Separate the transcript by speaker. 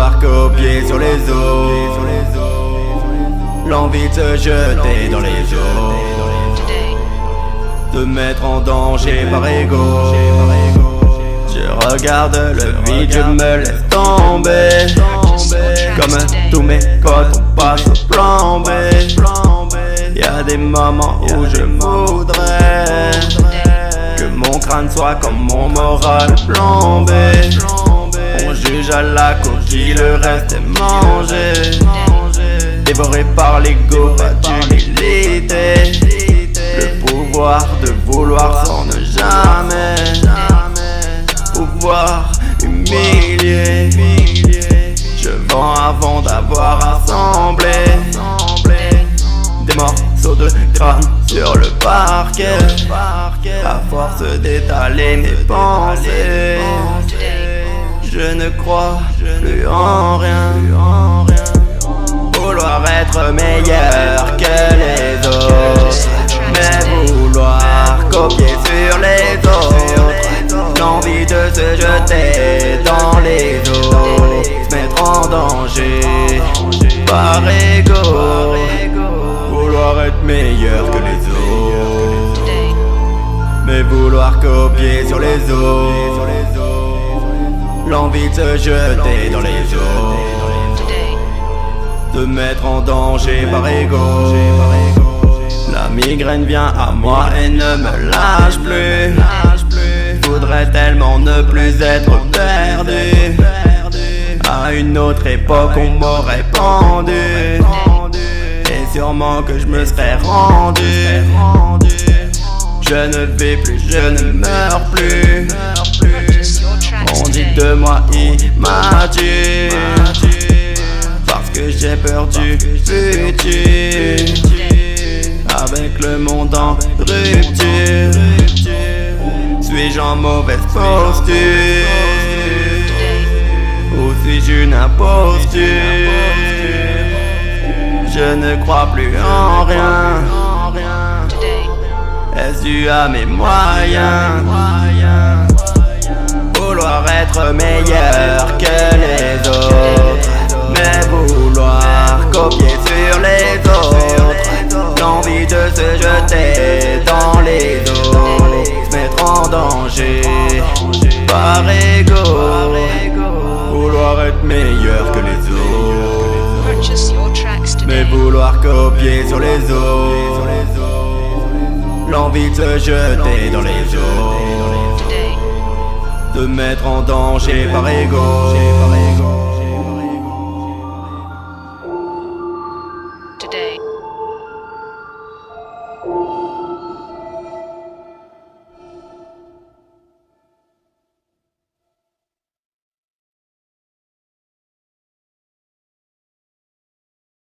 Speaker 1: vouloir copier sur les autres, l'envie de se jeter dans les eaux, de mettre en danger par ego. Je regarde le vide, je me laisse tomber. Comme tous mes potes, on passe au plan B. Y'a des moments où je voudrais que mon crâne soit comme mon moral plombé. On juge à la coquille, le reste est mangé. Dévoré par l'ego, pas d'humilité. Le pouvoir de vouloir sans ne jamais pouvoir humilier. Je vends avant d'avoir assemblé des morceaux de crâne sur le parquet, à force d'étaler mes pensées. Je ne crois plus en rien. Vouloir être meilleur que les autres, mais vouloir copier sur les autres, l'envie de se jeter dans les eaux, se mettre en danger par ego. Vouloir être meilleur que les autres, mais vouloir copier sur les autres, l'envie de se jeter dans les eaux, de mettre en danger par ego. La migraine vient à moi et ne me lâche plus. Voudrais tellement ne plus être perdu. À une autre époque on m'aurait pendu, et sûrement que je me serais rendu. Je ne vis plus, je ne meurs plus. On dit de moi immature, parce que j'ai peur du futur. Avec le monde en rupture, suis-je en mauvaise posture, ou suis-je une imposture? Je ne crois plus en rien. Est-ce dû à mes moyens? Vouloir être meilleur que les autres, mais vouloir copier sur les autres, l'envie de se jeter dans les eaux, se mettre en danger par ego. Vouloir être meilleur que les autres, mais vouloir copier sur les autres, l'envie de se jeter dans les eaux, de mettre en danger par ego.
Speaker 2: Today.